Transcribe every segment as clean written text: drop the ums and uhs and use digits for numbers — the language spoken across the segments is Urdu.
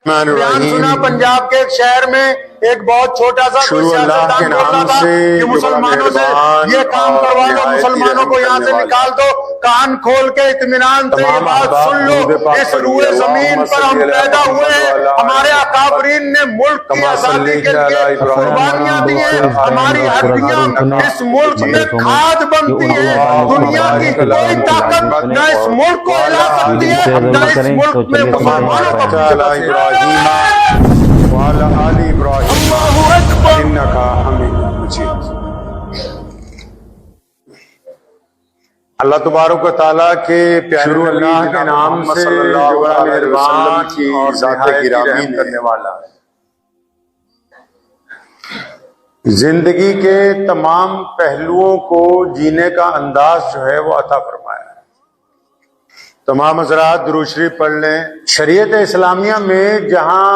بیان سنا پنجاب کے ایک شہر میں ایک بہت چھوٹا سا سیاستدان بول رہا تھا کہ مسلمانوں سے یہ کام کروا دو، مسلمانوں کو یہاں سے نکال دو، کان کھول کے اطمینان سے یہ بات سن لو، اس روئے زمین پر ہم پیدا ہوئے ہیں، ہمارے اکابرین نے ملک کی آزادی کے لیے قربانیاں دی ہیں، ہماری ہڈیاں اس ملک میں کھاد بنتی ہیں، دنیا کی کوئی طاقت نہ اس ملک کو ہلا سکتی ہے، نہ اس ملک میں مسلمانوں کو پھیلا سکتی ہے۔ وعلى آل ابراہیم انک حمید مجید۔ اللہ تبارک و تعالیٰ کے پیارے اللہ کے نام سے جو بڑا مہربان کی ذات گرامی کرنے والا ہے، زندگی کے تمام پہلوؤں کو جینے کا انداز جو ہے وہ عطا فرمایا ہے۔ تمام حضرات درود شریف پڑھ لیں۔ شریعت اسلامیہ میں جہاں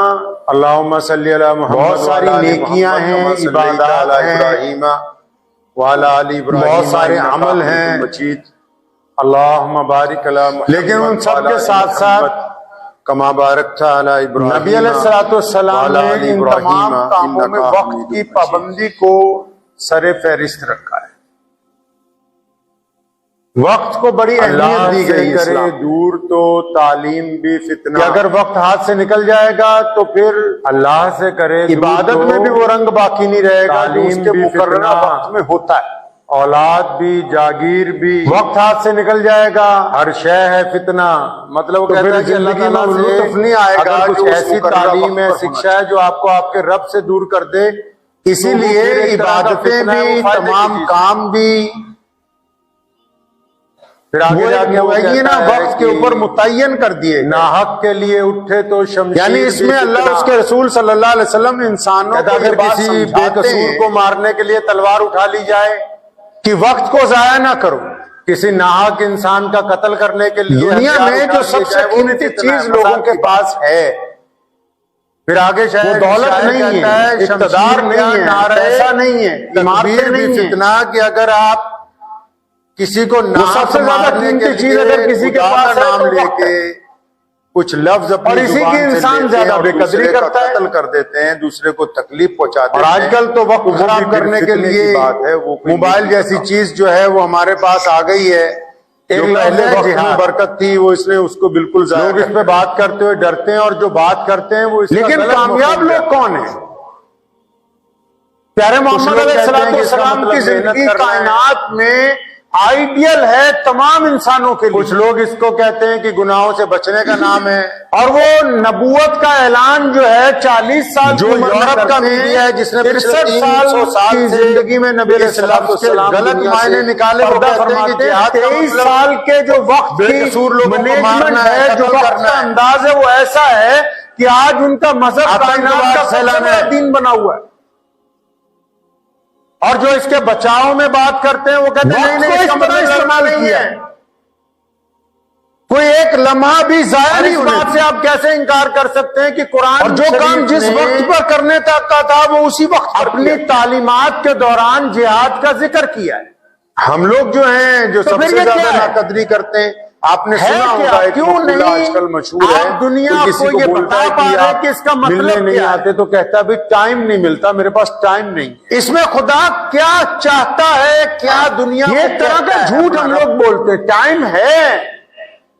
اللہم صلی علی محمد بہت ساری نیکیاں ہیں، عبادات ہیں، بہت سارے عمل ہیں، اللہم بارک علی محمد، لیکن ان سب کے ساتھ ساتھ کما بارکت علی ابراہیم، نبی علیہ السلام نے ان تمام کاموں میں وقت کی پابندی کو سر فہرست رکھا ہے۔ وقت کو بڑی اہمیت دی گئی ہے، دور تو تعلیم بھی فتنہ، کہ اگر وقت ہاتھ سے نکل جائے گا تو پھر اللہ سے کرے عبادت میں بھی وہ رنگ باقی نہیں رہے گا جو اس کے مقررہ وقت میں ہوتا ہے۔ اولاد بھی، جاگیر بھی، وقت ہاتھ سے نکل جائے گا، ہر شے ہے فتنہ، مطلب کہتا ہے کہ زندگی میں لطف نہیں آئے گا، کچھ ایسی تعلیم ہے، شکشا ہے جو آپ کو آپ کے رب سے دور کر دے۔ اسی لیے عبادتیں بھی، تمام کام بھی پھر آگے جا کے وہ نا وقت کے اوپر متعین کر دیے، ناحق کے لیے اٹھے تو شمشیر، یعنی اس میں اللہ اس کے رسول صلی اللہ علیہ وسلم انسانوں کو اگر کسی بے قصور کو مارنے کے لیے تلوار اٹھا لی جائے کہ وقت کو ضائع نہ کرو، کسی ناحق انسان کا قتل کرنے کے لیے دنیا میں جو سب سے قیمتی چیز لوگوں کے پاس ہے، پھر آگے شاید دولت نہیں ہے، اقتدار نہیں ہے، پیسہ نہیں ہے، عمارتیں نہیں ہیں، فتنہ کہ اگر آپ کسی کو سب سے زیادہ قیمتی چیز اگر کسی کے پاس نام لے کے کچھ لفظ اپنی زبان سے انسان زیادہ بے قدری کرتا ہے، قتل کر دیتے ہیں، دوسرے کو تکلیف پہنچاتے ہیں۔ اور آج کل تو وقت خراب کرنے کے لیے موبائل جیسی چیز جو ہے وہ ہمارے پاس آ گئی ہے، ایک پہلے وقت میں برکت تھی وہ اس نے اس کو بالکل ضائع، لوگ اس پہ بات کرتے ہوئے ڈرتے ہیں اور جو بات کرتے ہیں وہ، لیکن کامیاب لوگ کون ہیں؟ پیارے محمد علیہ السلام کی زندگی کائنات میں آئیڈیل ہے تمام انسانوں کے لیے۔ کچھ لوگ اس کو کہتے ہیں کہ گناہوں سے بچنے کا نام ہے، اور وہ نبوت کا اعلان جو ہے 40 سال جو یورپ کا میڈیا ہے جس نے 6300 سال کی زندگی میں نبی علیہ السلام غلط معنی نکالے، وہ کہتے ہیں کہ 23 سال کے جو وقت کی مینجمنٹ ہے، جو وقت کا انداز ہے، وہ ایسا ہے کہ آج ان کا مذہب کائنات کا سب سے بڑا دین بنا ہوا ہے۔ اور جو اس کے بچاؤ میں بات کرتے ہیں وہ کہتے ہیں نہیں اس کا مطلب استعمال کیا ہے، کوئی ایک لمحہ بھی ضائع نہیں ہونے۔ اس بات سے آپ کیسے انکار کر سکتے ہیں کہ قرآن اور جو کام جس وقت پر کرنے تک کا تھا وہ اسی وقت اپنی تعلیمات کے دوران جہاد کا ذکر کیا ہے۔ ہم لوگ جو ہیں جو سب سے زیادہ ناقدری کرتے ہیں، آپ نے سنا ہوگا کیوں نہیں آج کل مشہور ہے، دنیا کو یہ بتا پا رہے کہ اس کا مطلب نہیں آتے تو کہتا بھی ٹائم نہیں ملتا، میرے پاس ٹائم نہیں۔ اس میں خدا کیا چاہتا ہے، کیا دنیا یہ طرح کا جھوٹ ہم لوگ بولتے، ٹائم ہے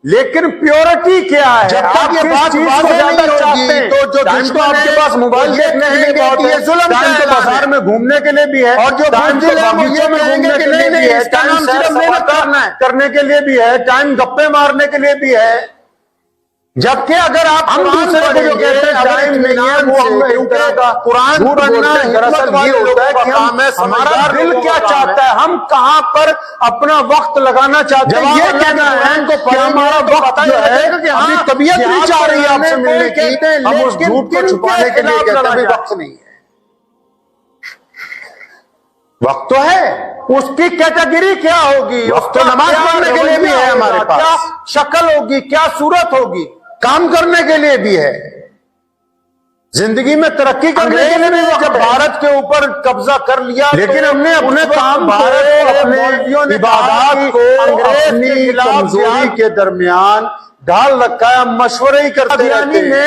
لیکن پیورٹی کیا ہے؟ جب تک یہ بات واضح نہیں ہوگی تو جو ٹائم تو آپ کے پاس موبائل دیکھنے کے لیے بہت ہے، ٹائم تو بازار میں گھومنے کے لیے بھی ہے، اور جو باغیچوں میں گھومنے کے لیے بھی ہے، ٹائم صرف محنت کرنے کے لیے بھی ہے، ٹائم گپے مارنے کے لیے بھی ہے۔ جبکہ اگر آپ دوسرے کو جو کہتے ہیں ٹائم نہیں ہے، وہ ہم قرآن پڑھنا دراصل یہ ہوتا ہے کہ ہمارا دل کیا چاہتا ہے، ہم کہاں پر اپنا وقت لگانا چاہتے ہیں، یہ کہنا ہے کہ ہمارا وقت جو ہے ابھی طبیعت نہیں چاہ رہی ہے آپ سے ملنے کی، ہم اس جھوٹ کو چھپانے کے لیے کہتے ہیں وقت نہیں ہے۔ وقت تو ہے، اس کی کیٹیگری کیا ہوگی، وقت تو نماز پڑھنے کے لیے بھی ہے ہمارے پاس، کیا شکل ہوگی، کیا صورت ہوگی، کام کرنے کے لیے بھی ہے، زندگی میں ترقی کرنے کے لیے بھی۔ جب بھارت کے اوپر قبضہ کر لیا لیکن ہم نے اپنے کام بھارت اپنے عبادات کو اپنی کمزوری کے درمیان ڈھال رکھا ہے، ہم مشورے ہی کرتے رہتے ہیں۔ نے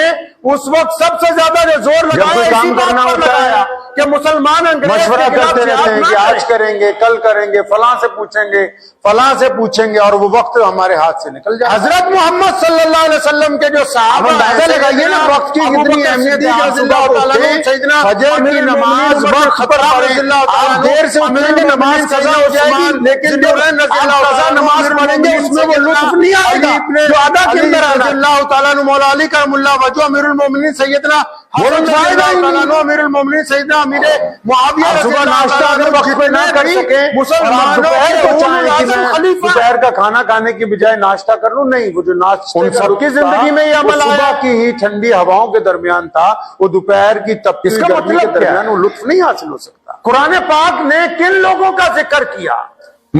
اس وقت سب سے زیادہ جو زور جب لگایا کوئی کام اسی بات کرنا پر ہوتا لگایا ہے کہ مسلمان انگریز مشورہ کے خلاف کرتے رہتے ہیں جہاد کہ نہ آج کریں گے، کل کریں گے، فلاں سے پوچھیں گے، فلاں سے پوچھیں گے، اور وہ وقت ہمارے ہاتھ سے نکل جائے۔ حضرت محمد صلی اللہ علیہ وسلم کے جو صحابہ اب اندازہ لگائیے نا وقت کی کتنی اہمیت ہے۔ آپ صبح اٹھتے ہیں، فجر کی نماز وقت پر پڑھیں، آپ دیر سے اٹھیں گے نماز قضا ہو جائے گی، لیکن جو آپ قضا نماز پڑھیں گے اس میں وہ لطف نہیں آئے گا جو ادا کے اندر آنا ہے۔ اللہ تعالیٰ عنہ مولا علی کرم اللہ وجہ امیر المومنین سیدنا وہ لطف آئے گا ہی نہیں۔ تعالیٰ عنہ امیر المومنین سیدنا امیر معاویہ آپ رضی صبح اللہ ناشتہ تعالیٰ اگر عنہ وقت پہ نہ کر سکیں، مسلمانوں دوپہر کے کو چاہیں کہ اعظم میں خلیفہ دوپہر کا کھانا کھانے کی بجائے ناشتہ کر لوں، نہیں، وہ جو ناشتہ ان سب کی زندگی میں یہ عمل آیا۔ صبح کی ہی ٹھنڈی ہواؤں کے درمیان تھا، وہ دوپہر کی تپتی اس کا گرمی کے مطلب کیا درمیان ہے؟ وہ لطف نہیں حاصل ہو سکتا۔ قرآن پاک نے کن لوگوں کا ذکر کیا؟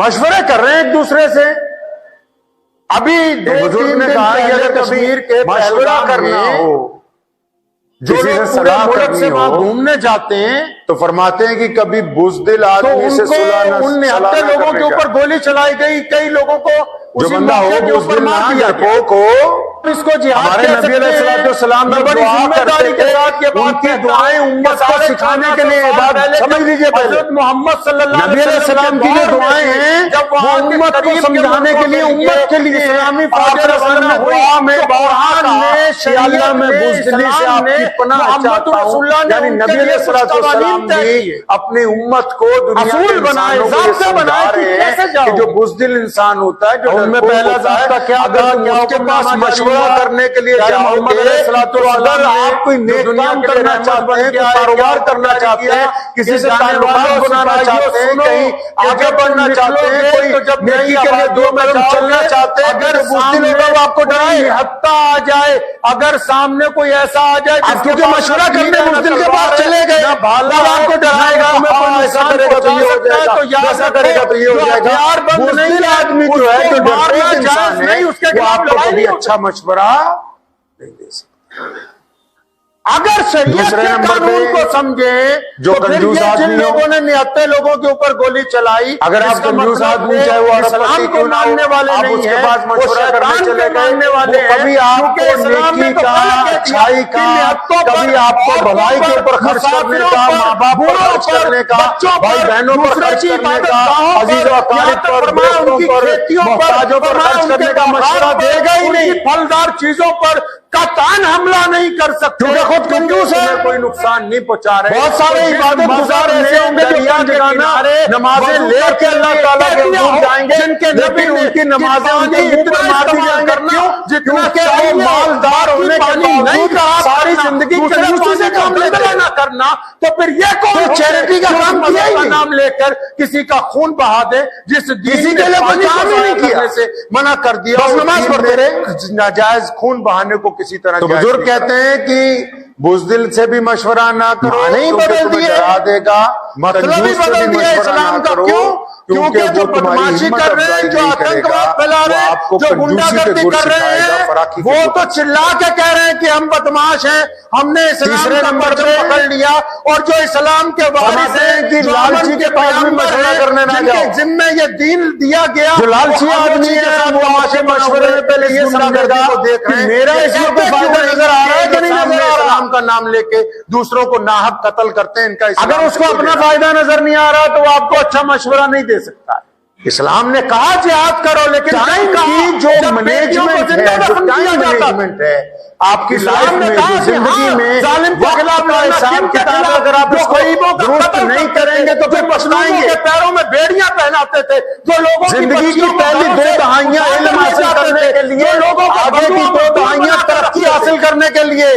مشورے کر رہے ہیں ایک دوسرے سے۔ ابھی دو بزرگ تین نے دن کہا کہ پہلے اگر کشمیر کے مشورہ پہلگام کرنا میں ہو، جو کسی سے لوگ پورے صلاح ملک کرنی سے وہاں ہو، گھومنے جاتے ہیں تو فرماتے ہیں کہ کبھی بزدل تو آدمی ان سے کو صلاح نہ ان صلاح نہتے نہ لوگوں کرنے کے کا۔ اوپر گولی چلائی گئی، کئی لوگوں کو جو اسی بندہ ہو موقع کے اوپر بزدل مار نہ دیا گیا۔ ڈرپوک ہو، اس کو جہاد ہمارے کہہ نبی سکتے علیہ ہیں۔ السلام میں جو بڑی دعا ذمہ کرتے داری کے تھے، ساتھ یہ بات ان کی کہتا ہوں دعائیں امت کہ کو سارے سکھانے کے 1400 لیے سال بات پہلے سمجھ جب لیجئے پہلے۔ حضرت محمد صلی اللہ نبی علیہ السلام کی جو دور میں دعائیں تھے، ہیں جب وہ وہاں کے امت کو قریب کے سمجھانے کے ملکوں لیے امت کے لیے اسلامی آپ فوجیں رسول روانہ نے ہوئی دعا میں تو بارہا قرآن کہا نے کہ اللہ میں شریعت نے بزدلی سے اسلام آپ کی نے پناہ محمد چاہتا ہوں۔ رسول اللہ نے یعنی ان کے نبی لیے علیہ کچھ السلام قوانین طے بھی کیے، اپنی امت کو دنیا کے اصول بنائے، انسانوں کو یہ ضابطے بنائے سمجھا کہ رہے کیسے ہیں جاؤ کہ جو بزدل انسان ہوتا ہے، جو ان میں ڈرپوک پہلا ہوتا ہے، ضابطہ کیا اگر تھا، تم کیا اس کے حکم پاس نامہ جاری مشورہ ہوا؟ کرنے کے لیے یعنی جاؤ محمد گے علیہ الصلوۃ تو اگر والسلام نے آپ کوئی جو نیک دنیا کام کے کرنا رحمت چاہتے بن ہیں، کے کوئی آئے، کاروبار کیا کرنا جاری چاہتے کیا؟ ہیں، کسی کہ سے جانے تعلقات والوں بنانا سپاہیوں چاہتے ہیں، سنو کہیں کہ آگے جب بڑھنا تم چاہتے ہیں، نکلو گے کوئی تو جب نیکی نئی کے لیے دو آبادیوں میں قدم جاؤ چلنا گے، چاہتے ہیں، اگر تو جو بزدل ہوگا وہ آپ کو ڈرائے گا۔ حتیٰ آ جائے، اگر سامنے کوئی ایسا آ جائے آپ کیونکہ مشورہ کرنے بزدل کے پاس چلے گئے، وہ آپ کو ڈرائے گا، ہاں ایسا کرے گا تو یہ ہو جائے گا، ویسا کرے گا تو یہ ہو جائے گا۔ بزدل آدمی جو ہے، جو ڈرپوک انسان ہے، وہ آپ کو کبھی اچھا مشورہ نہیں دے سکتا۔ اگر شریعت دوسرے کے نمبر قانون پہ کو سمجھے جو تو پھر کنجوس یہ جن آدمی ہو، لوگوں نے نہتے لوگوں کے اوپر گولی چلائی، اگر اس آپ کا کنجوس مطلب آدمی ہے چاہے وہ ارب اسلام پتی کو کیوں نہ ہو، ماننے والے آپ نہیں اس کے ہیں، پاس وہ مشورہ کرنے شیطان چلے کے گئے، ماننے والے وہ کبھی ہیں، آپ کیونکہ کو اسلام نے نیکی تو کا، پہلے کہہ دیا اچھائی کہ کا، نہتوں پر، کبھی آپ کو عورتوں بھلائی کے پر، اوپر خرچ کرنے مسافروں کا، پر، ماں باپ پر بوڑھوں خرچ پر، کرنے کا، بچوں بھائی پر، بہنوں پر دوسرے خرچ کی کرنے عبادت کا، گاہوں عزیز و پر، اقارب یہاں تک پر، فرمایا ان دوستوں کی پر، کھیتیوں پر، محتاجوں پر فرمایا خرچ ان کے کرنے کا باغات مشورہ پر، دے گا ہی ان کی نہیں، پھلدار چیزوں پر قطعاً حملہ نہیں کر سکتے، کیونکہ خود کنجوس ہے، کوئی نقصان نہیں پہنچا رہے۔ بہت سارے عبادت گزار ایسے ہوں گے جو دریا کے جگانا، کنارے نمازیں لے کے اللہ تعالیٰ کے حضور جائیں گے، جن کے نبی لیکن نے ان کی نمازیں ان کے منہ پر مار دی جائیں گے، کیوں؟ کیونکہ وہ مالدار ہونے کے باوجود ساری زندگی کنجوسی سے کام لیتے ہیں۔ نہ کرنا، تو پھر یہ کون چیریٹی کا کام کیا ہی نہیں، نام لے کر کسی کا خون بہا دے، جس کسی کے لیے کوئی کام ہی نہیں کیا، سے منع کر دیا، بس نماز پڑھتے رہے۔ ناجائز خون بہانے کو کسی طرح تو بزرگ کہتے ہیں کہ بزدل سے بھی مشورہ نہ کرو، نہیں کیونکہ بدل تمہیں دیے، ڈرا دے گا، مطلب ہی کنجوس سے بدل بھی دیا مشورہ اسلام نہ کا، کرو، کیوں؟ کیونکہ جو وہ تمہاری بدماشی ہمت کر رہے ہیں، افزائی جو نہیں کرے آتنکواد گا، پھیلا وہ رہے ہیں، آپ کو جو کنجوسی گنڈا کے گردی گر کر رہے سکھائے گا، ہیں، فراقی کے وہ گر تو چلا کے کہہ رہے ہیں کہ ہم بدماش ہیں، ہم نے اسلام تیسرے کا نمبر پرچم پہ پکڑ لیا، اور جو اسلام کے وارث فرماتے ہیں کہ جو لالچی امن کے پاس بھی پیغمبر مشورہ ہیں، کرنے نہ جن کے جاؤ۔ ذمے یہ دین دیا گیا، جو لالچی وہ آدمی کے ہے، ساتھ وہ آپ کے مشورے میں پہلے یہ سمجھے گا کہ میرا اس میں کوئی فائدہ نظر آ رہا ہے کہ نہیں نظر آ رہا۔ اسلام کا نام لے کے دوسروں کو ناحق قتل کرتے ہیں، ان کا اگر اس کو اپنا فائدہ نظر نہیں آ رہا تو وہ آپ کو اچھا مشورہ نہیں دے سکتا۔ اسلام نے کہا جہاد کرو، لیکن ٹائم کی جو مینجمنٹ ہے، جو ٹائم مینجمنٹ ہے آپ کی لائف میں، جو زندگی میں ظالم کے خلاف وقت کا حساب کتاب اگر آپ اس کو درست نہیں کریں گے تو پھر پچھتائیں گے۔ پیروں میں بیڑیاں پہناتے تھے، جو لوگوں کی زندگی کی پہلی 2 دہائیاں علم حاصل کرنے کے لیے، آگے کی 2 دہائیاں ترقی حاصل کرنے کے لیے۔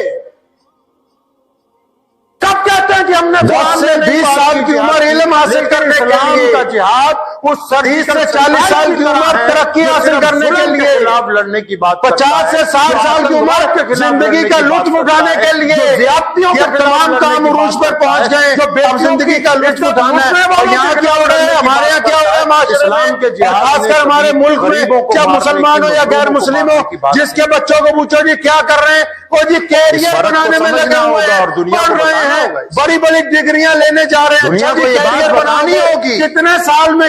کب کہتے ہیں کہ ہم نے 10 سے 20 سال کی عمر علم حاصل کرنے کے اسلام لیے، کا جہاد اس 30 سے 40 سال کی عمر ترقی حاصل کرنے کے لیے، خلاف لڑنے کی بات 50 سے 60 سال کی عمر زندگی کا لطف اٹھانے کے لیے، یہ تمام کام عروج پر پہنچ گئے، اب زندگی کا لطف اٹھانا ہے۔ اور یہاں کیا ہو رہا ہے، ہمارے یہاں کیا ہو رہا ہے معاشرے اسلام کے میں، جہاد خاص کر ہمارے ملک میں، کیا مسلمان ہو یا غیر مسلم ہو، جس کے بچوں کو پوچھو جی کیا کر رہے ہیں، وہ جی کیریئر بنانے میں لگے ہوئے ہیں، پڑھ رہے ہیں، بڑی بڑی ڈگریاں لینے جا رہے ہیں، دنیا کو اچھا جی یہ بات کیریئر بتانی بنانی ہوگی، کتنے سال میں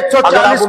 140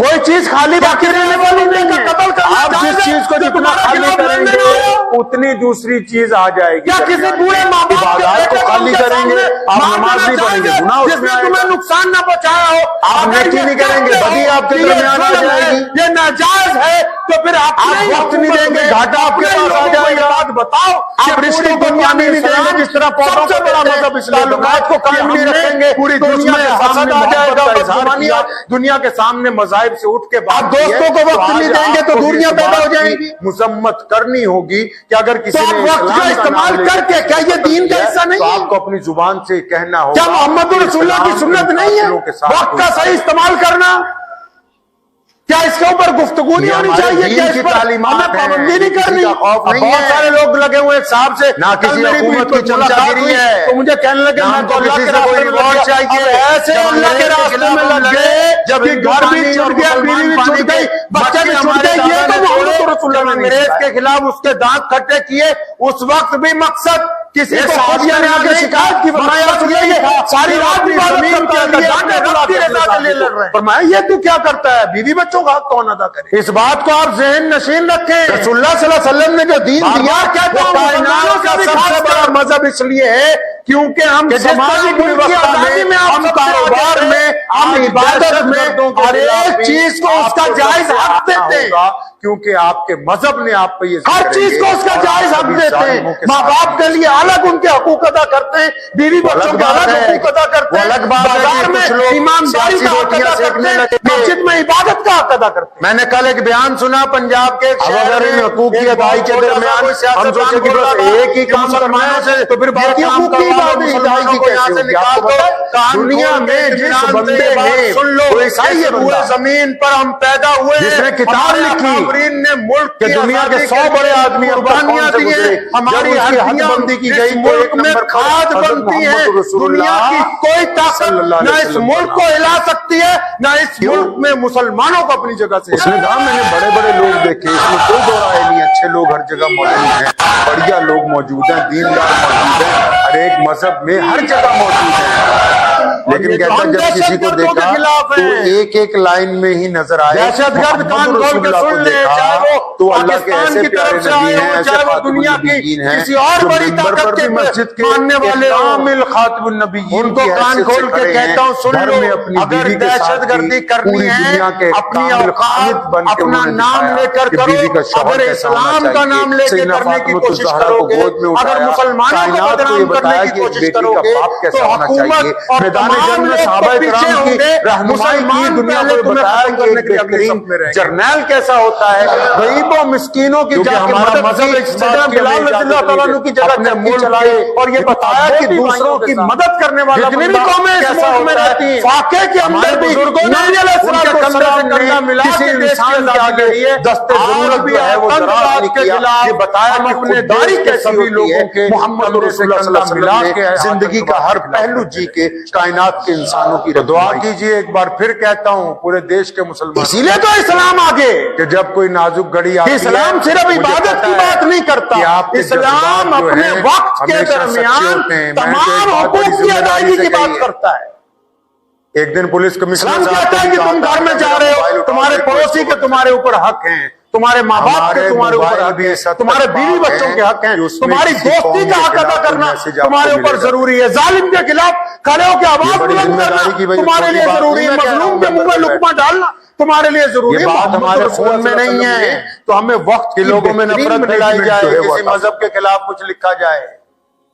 کوئی چیز خالی باقی رہنے والی نہیں ہے. آپ جس چیز کو جتنا خالی کریں گے اتنی دوسری چیز آ جائے گی. کیا کسی بوڑھے ماں باپ عبادات کو خالی کریں گے آپ نماز نہیں پڑھیں گے, گناہ اس میں آئے تمہیں گا. نقصان نہ پہنچایا ہو, آپ نیکی نہیں کریں گے, بدی آپ کے درمیان آ جائے گی. یہ ناجائز ہے تو پھر آپ وقت نہیں دیں گے, گھاٹا آپ کے پاس آ جائے گا. بات بتاؤ, آپ رشتوں کو پانی نہیں دیں گے, جس طرح پودوں سے بڑا مذہب اسلام. تعلقات کو قائم نہیں رکھیں گے, پوری دنیا کے حسد آ جائے گا. دنیا کے سامنے مذاہب سے اٹھ کے آپ دوستوں کو وقت نہیں دیں گے تو دوریاں پیدا ہو جائیں گی. مذمت کرنی ہوگی کہ اگر کسی نے وقت کا استعمال کر کے, کیا یہ دین کا حصہ نہیں تو ہے؟ آپ کو اپنی زبان سے کہنا ہوگا. کیا محمد رسول اللہ کی سنت نہیں ہے وقت کا صحیح استعمال کرنا؟ کیا اس کے اوپر گفتگو نہیں ہونی چاہیے؟ کیا اس پر ہمیں پابندی نہیں کرنی؟ بہت سارے لوگ لگے ہوئے ایک صاحب سے, نہ کسی حکومت کی چمچاگیری ہے تو مجھے کہنے لگے میں تو اللہ کے راستے میں لگ گیا. ایسے اللہ کے راستے میں لگ گئے جب گھر بھی چھوٹ گیا, بیوی بھی چھوٹ گئی, بچے بھی چھوٹ گئے. یہ تو محمد رسول اللہ نے انگریز کے خلاف اس کے دانت کھٹے کیے, اس وقت بھی مقصد کسی کو فوجیاں نے آگے شکایت کی, ساری رات بھی فرمایا یہ تو کیا کرتا ہے, بیوی بچوں کا حق کون ادا کرے؟ اس بات کو آپ ذہن نشین رکھیں. رسول اللہ صلی اللہ علیہ وسلم نے جو دین دیا کہتا ہوں کائنات کا سب سے بڑا مذہب اس لیے ہے کیونکہ ہم سماجی آزادی میں, ہم کاروبار میں, ہم عبادت میں ہر ایک چیز کو اس کا جائز حق دیتے ہیں, کیونکہ آپ کے مذہب نے آپ پہ یہ ہر چیز کو اس کا جائز حق دیتے ہیں. ماں باپ کے لیے الگ ان کے حقوق ادا کرتے ہیں, بیوی بچوں کے الگ حقوق ادا کرتے ہیں, الگ بازار میں ایمانداری کا حق ادا کرتے ہیں, مسجد میں عبادت کا حق ادا کرتے ہیں. میں نے کل ایک بیان سنا پنجاب کے ایک شہر میں حقوق کی ادائی کے درمیان ہم سوچے کہ بس ایک ہی کام کروانے سے تو پھر باقی حقوق کی ادائی کیسے ہوگی؟ آپ کو دنیا میں جس بندے نے وہ عیسائی ہے, زمین پر ہم پیدا ہوئے, جس نے کتاب لکھی نے ملک کی دنیا کے 100 بڑے آدمی قربانیاں دی ہیں, ہماری حد بندی کی گئی, ملک میں کھاد بنتی ہے, دنیا کی کوئی طاقت نہ اس ملک کو ہلا سکتی ہے, نہ اس ملک میں مسلمانوں کو اپنی جگہ سے. اس نے کہا میں نے بڑے بڑے لوگ دیکھے, اس میں کوئی دو رائے نہیں, اچھے لوگ ہر جگہ موجود ہیں, بڑھیا لوگ موجود ہیں, دیندار موجود ہیں, ہر ایک مذہب میں ہر جگہ موجود ہیں, لیکن کہتا ہے جب کسی کو دیکھا تو ایک ایک لائن میں ہی نظر آئے دہشت گرد کان کھول کے سن لے, چاہے وہ تو اللہ کے ایسے پیارے نبی ہیں, ایسے چاہے وہ خاتم دنیا النبیین کی ہیں کسی اور جو بڑی منبر طاقت پر کے بھی مسجد کے ماننے والے کامل خاتم النبیین ان کو کان کھول کے کہتا ہوں سن لو, اگر دہشت گردی کرنی ہے اپنی اوقات اپنا نام لے کر کرو, اگر اسلام کا نام لے کے کرنے کی کوشش کرو گے, اگر مسلمانوں کو بدنام کرنے کی کوشش کرو گے تو حکومت اور تمام لوگ کو پیچھے ہوں گے. مسلمان دنیا کو بتایا کہ ایک بہترین جرنیل کیسا ہوتا ہے, غریبوں مسکینوں کی جا کے مدد, بلال رضی اللہ تعالیٰ عنہ کی جگہ چکی چلائے, اور یہ بتایا کہ دوسروں کی مدد کرنے والا جتنی بھی قومیں اس ملک میں رہتی ہیں, فاقے کے اندر بھی نبی علیہ السلام نے کسی انسان کے آگے دست ضرورت جو ہے وہ دراز نہیں کیا, یہ بتایا کہ اپنے داری کیسی ہوتی ہے, محمد رسول اللہ صلی اللہ علیہ وسلم نے زندگی کا ہر پہلو جی کے کائنات کے انسانوں کی دعا کیجئے. ایک بار پھر کہتا ہوں پورے دیش کے مسلمان, اسی لیے تو اسلام آگے کہ جب کوئی نازک گھڑی آتی ہے, اسلام صرف عبادت کی بات نہیں کرتا, اسلام اپنے وقت کے درمیان تمام حقوق کی ادائیگی کی بات کرتا ہے. ایک دن پولیس کمشنر کہتا ہے کہ تم گھر میں جا رہے ہو, تمہارے پڑوسی کے تمہارے اوپر حق ہیں, تمہارے ماں باپ کے تمہارے اوپر حق ہے, تمہارے بیوی بچوں کے حق ہیں, تمہاری دوستی کا حق ادا کرنا تمہارے اوپر ضروری ہے, ظالم کے خلاف کھڑے ہو کے آواز بلند کرنا تمہارے لیے ضروری ہے, مظلوم کے منہ میں لقمہ ڈالنا تمہارے لیے ضروری ہے. بات ہمارے خون میں نہیں ہے تو ہمیں وقت کے لوگوں میں نفرت پھیلائی جائے, کسی مذہب کے خلاف کچھ لکھا جائے.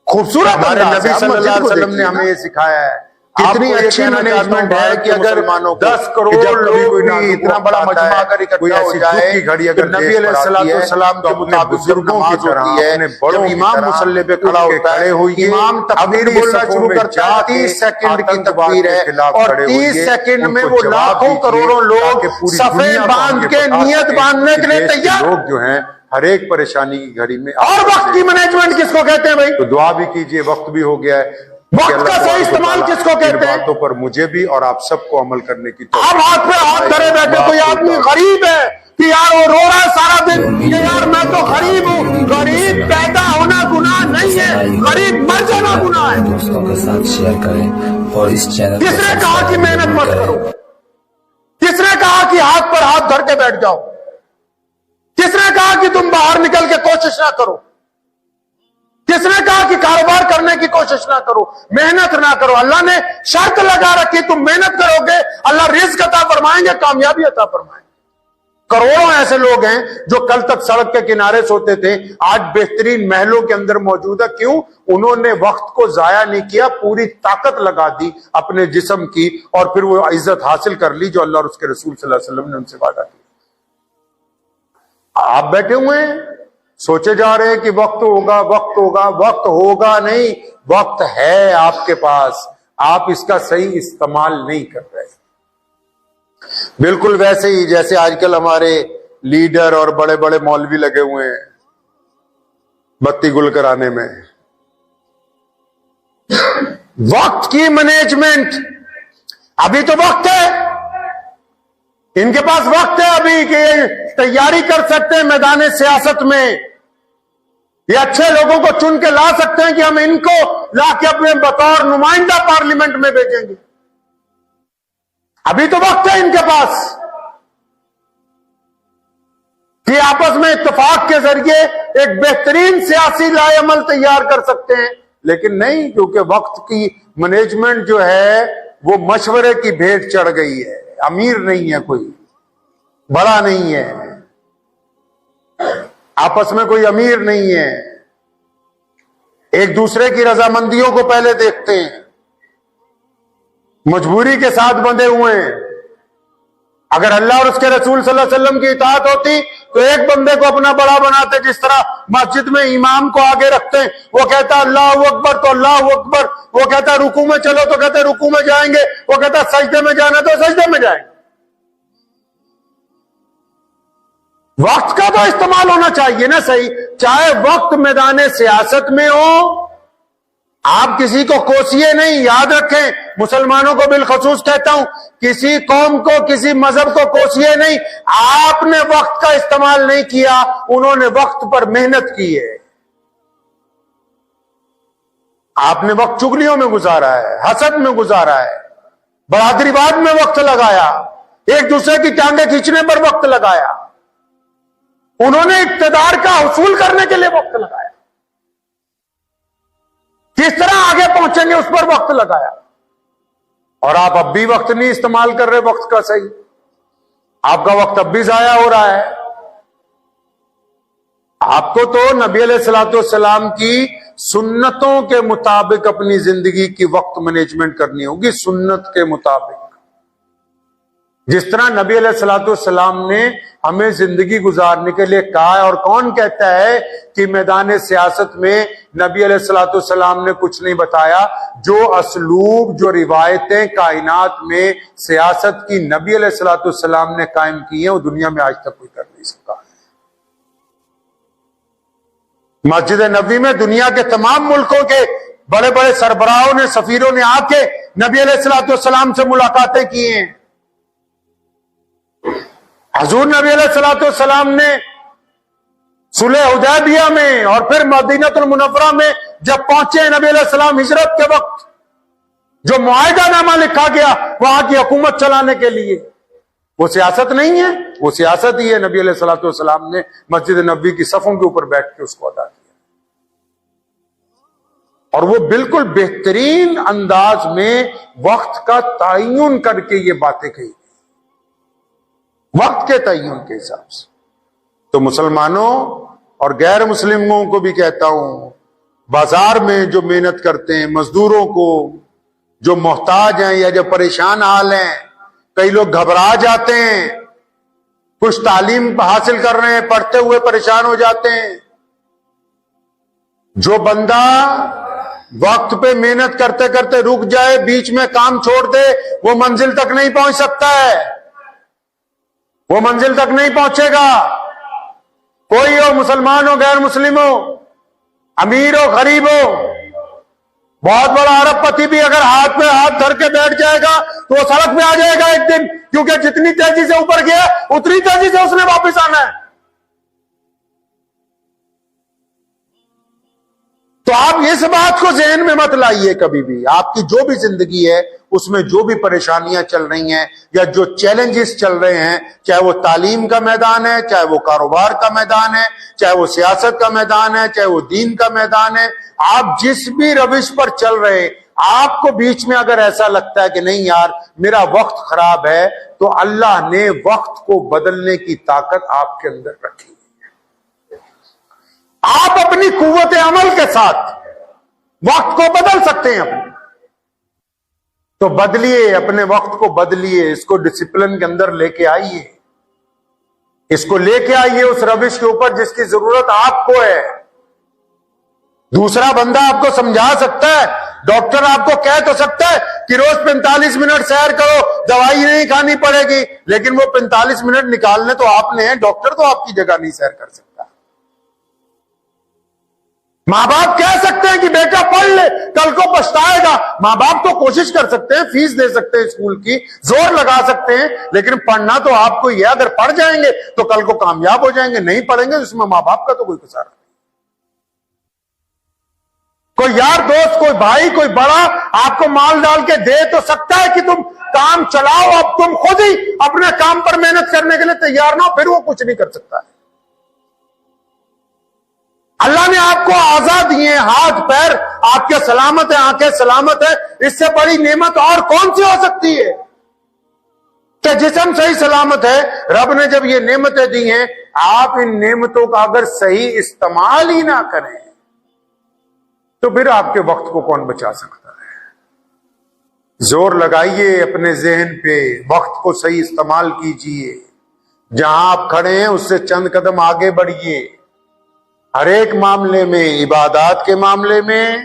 خوبصورت ہمارے نبی صلی اللہ علیہ وسلم نے ہمیں یہ سکھایا ہے. کتنی اچھی مینجمنٹ ہے کہ اگر 10 کروڑ لوگ بھی اتنا بڑا مجمع اگر اکٹھا ہو جائے تو نبی علیہ السلام کے مطابق بزرگوں کی ہوتی ہے, جب امام مصلی پہ کھڑا ہوتا ہے, امام تکبیر بولنا شروع کرتا ہے, 30 سیکنڈ کی تکبیر ہے, اور 30 سیکنڈ میں وہ لاکھوں کروڑوں لوگ صفیں باندھ کے نیت باندھنے کے لیے تیار. لوگ جو ہیں ہر ایک پریشانی کی گھڑی میں, اور وقت کی مینجمنٹ کس کو کہتے ہیں بھائی؟ تو دعا بھی کیجئے, وقت بھی ہو گیا ہے. وقت کا صحیح استعمال کس کو کہتے ہیں؟ باتوں پر مجھے بھی اور آپ سب کو عمل کرنے کی توفیق. آپ ہاتھ پہ ہاتھ دھرے بیٹھے, کوئی آدمی غریب ہے کہ یار وہ رو رہا ہے سارا دن کہ یار میں تو غریب ہوں, غریب پیدا ہونا گناہ نہیں ہے, غریب مر جانا گناہ ہے. دوستوں کے ساتھ شیئر کریں اور اس چینل کس نے کہا کہ محنت مت کرو؟ کس کس نے کہا کہ ہاتھ پر ہاتھ دھر کے بیٹھ جاؤ؟ کس نے کہا کہ تم باہر نکل کے کوشش نہ کرو؟ کس نے کہا کہ کاروبار کرنے کی کوشش نہ کرو، محنت نہ کرو؟ اللہ نے شرط لگا رکھی، تم محنت کرو گے اللہ رزق عطا فرمائیں گے، کامیابی عطا فرمائیں گے۔ کروڑوں ایسے لوگ ہیں جو کل تک سڑک کے کنارے سوتے تھے، آج بہترین محلوں کے اندر موجود ہے۔ کیوں؟ انہوں نے وقت کو ضائع نہیں کیا، پوری طاقت لگا دی اپنے جسم کی، اور پھر وہ عزت حاصل کر لی جو اللہ اور اس کے رسول صلی اللہ علیہ وسلم نے ان سے وعدہ کیا۔ آپ بیٹھے ہوئے ہیں سوچے جا رہے ہیں کہ وقت ہوگا، وقت ہوگا، وقت ہوگا نہیں، وقت ہے آپ کے پاس، آپ اس کا صحیح استعمال نہیں کر رہے۔ بالکل ویسے ہی جیسے آج کل ہمارے لیڈر اور بڑے بڑے مولوی لگے ہوئے ہیں بتی گل کرانے میں۔ وقت کی مینجمنٹ، ابھی تو وقت ہے، ان کے پاس وقت ہے ابھی کہ تیاری کر سکتے ہیں میدان سیاست میں، یہ اچھے لوگوں کو چن کے لا سکتے ہیں کہ ہم ان کو لا کے اپنے بطور نمائندہ پارلیمنٹ میں بھیجیں گے۔ ابھی تو وقت ہے ان کے پاس کہ آپس میں اتفاق کے ذریعے ایک بہترین سیاسی لائے عمل تیار کر سکتے ہیں، لیکن نہیں، کیونکہ وقت کی مینجمنٹ جو ہے وہ مشورے کی بھیٹ چڑھ گئی ہے۔ امیر نہیں ہے کوئی، بڑا نہیں ہے، آپس میں کوئی امیر نہیں ہے، ایک دوسرے کی رضامندیوں کو پہلے دیکھتے ہیں، مجبوری کے ساتھ بندھے ہوئے ہیں۔ اگر اللہ اور اس کے رسول صلی اللہ علیہ وسلم کی اطاعت ہوتی تو ایک بندے کو اپنا بڑا بناتے، جس طرح مسجد میں امام کو آگے رکھتے ہیں، وہ کہتا اللہ اکبر تو اللہ اکبر، وہ کہتا رکوع میں چلو تو کہتے رکوع میں جائیں گے، وہ کہتا سجدے میں جانا تو سجدے میں جائیں گے۔ وقت کا تو استعمال ہونا چاہیے نا صحیح، چاہے وقت میدان سیاست میں ہو، آپ کسی کو کوسیے نہیں، یاد رکھیں، مسلمانوں کو بالخصوص کہتا ہوں، کسی قوم کو کسی مذہب کو کوسیے نہیں، آپ نے وقت کا استعمال نہیں کیا، انہوں نے وقت پر محنت کی ہے۔ آپ نے وقت چگلیوں میں گزارا ہے، حسد میں گزارا ہے، برادری واد میں وقت لگایا، ایک دوسرے کی ٹانگیں کھینچنے پر وقت لگایا، انہوں نے اقتدار کا حصول کرنے کے لیے وقت لگایا، کس طرح آگے پہنچیں گے اس پر وقت لگایا، اور آپ اب بھی وقت نہیں استعمال کر رہے وقت کا صحیح، آپ کا وقت اب بھی ضائع ہو رہا ہے۔ آپ کو تو نبی علیہ الصلوۃ والسلام کی سنتوں کے مطابق اپنی زندگی کی وقت مینجمنٹ کرنی ہوگی، سنت کے مطابق، جس طرح نبی علیہ الصلوۃ والسلام نے ہمیں زندگی گزارنے کے لیے کہا ہے۔ اور کون کہتا ہے کہ میدان سیاست میں نبی علیہ الصلوۃ والسلام نے کچھ نہیں بتایا؟ جو اسلوب، جو روایتیں کائنات میں سیاست کی نبی علیہ الصلوۃ والسلام نے قائم کی ہیں، وہ دنیا میں آج تک کوئی کر نہیں سکا۔ مسجد نبوی میں دنیا کے تمام ملکوں کے بڑے بڑے سربراہوں نے، سفیروں نے آ کے نبی علیہ الصلوۃ والسلام سے ملاقاتیں کی ہیں۔ حضور نبی علیہ الصلوۃ والسلام نے صلح حدیبیہ میں اور پھر مدینہ المنورہ میں جب پہنچے نبی علیہ السلام ہجرت کے وقت، جو معاہدہ نامہ لکھا گیا وہاں کی حکومت چلانے کے لیے، وہ سیاست نہیں ہے، وہ سیاست ہی ہے۔ نبی علیہ الصلوۃ والسلام نے مسجد نبوی کی صفوں کے اوپر بیٹھ کے اس کو ادا کیا، اور وہ بالکل بہترین انداز میں وقت کا تعین کر کے یہ باتیں کہی، وقت کے تعین کے حساب سے۔ تو مسلمانوں اور غیر مسلموں کو بھی کہتا ہوں، بازار میں جو محنت کرتے ہیں، مزدوروں کو، جو محتاج ہیں یا جو پریشان حال ہیں، کئی لوگ گھبرا جاتے ہیں، کچھ تعلیم حاصل کر رہے ہیں، پڑھتے ہوئے پریشان ہو جاتے ہیں۔ جو بندہ وقت پہ محنت کرتے کرتے رک جائے، بیچ میں کام چھوڑ دے، وہ منزل تک نہیں پہنچ سکتا ہے، وہ منزل تک نہیں پہنچے گا۔ کوئی ہو، مسلمان ہو غیر مسلم ہو، امیر ہو غریب ہو، بہت بڑا ارب پتی بھی اگر ہاتھ میں ہاتھ دھر کے بیٹھ جائے گا تو وہ سڑک پہ آ جائے گا ایک دن، کیونکہ جتنی تیزی سے اوپر گیا اتنی تیزی سے اس نے واپس آنا ہے۔ تو آپ اس بات کو ذہن میں مت لائیے کبھی بھی، آپ کی جو بھی زندگی ہے اس میں جو بھی پریشانیاں چل رہی ہیں یا جو چیلنجز چل رہے ہیں، چاہے وہ تعلیم کا میدان ہے، چاہے وہ کاروبار کا میدان ہے، چاہے وہ سیاست کا میدان ہے، چاہے وہ دین کا میدان ہے، آپ جس بھی روش پر چل رہے ہیں، آپ کو بیچ میں اگر ایسا لگتا ہے کہ نہیں یار میرا وقت خراب ہے، تو اللہ نے وقت کو بدلنے کی طاقت آپ کے اندر رکھی. آپ اپنی قوت عمل کے ساتھ وقت کو بدل سکتے ہیں اپنے. تو بدلیے، اپنے وقت کو بدلیے، اس کو ڈسپلن کے اندر لے کے آئیے، اس کو لے کے آئیے اس روش کے اوپر جس کی ضرورت آپ کو ہے. دوسرا بندہ آپ کو سمجھا سکتا ہے، ڈاکٹر آپ کو کہہ تو سکتا ہے کہ روز 45 منٹ سیر کرو، دوائی نہیں کھانی پڑے گی، لیکن وہ 45 منٹ نکالنے تو آپ نے ہیں، ڈاکٹر تو آپ کی جگہ نہیں سیر کر سکتا. ماں باپ کہہ سکتے ہیں کہ بیٹا پڑھ لے کل کو پچھتائے گا، ماں باپ تو کوشش کر سکتے ہیں، فیس دے سکتے ہیں اسکول کی، زور لگا سکتے ہیں، لیکن پڑھنا تو آپ کو ہی ہے. اگر پڑھ جائیں گے تو کل کو کامیاب ہو جائیں گے، نہیں پڑھیں گے اس میں ماں باپ کا تو کوئی قصور نہیں. کوئی یار دوست، کوئی بھائی، کوئی بڑا آپ کو مال ڈال کے دے تو سکتا ہے کہ تم کام چلاؤ، اب تم خود ہی اپنے کام پر محنت کرنے کے لیے تیار نہ ہو، پھر وہ کچھ نہیں کر سکتا ہے. اللہ نے آپ کو آزاد دیے ہیں، ہاتھ پیر آپ کے سلامت ہیں، آنکھیں سلامت ہیں، اس سے بڑی نعمت اور کون سی ہو سکتی ہے کہ جسم صحیح سلامت ہے. رب نے جب یہ نعمتیں دی ہیں، آپ ان نعمتوں کا اگر صحیح استعمال ہی نہ کریں تو پھر آپ کے وقت کو کون بچا سکتا ہے. زور لگائیے اپنے ذہن پہ، وقت کو صحیح استعمال کیجئے. جہاں آپ کھڑے ہیں اس سے چند قدم آگے بڑھیے، ہر ایک معاملے میں، عبادات کے معاملے میں،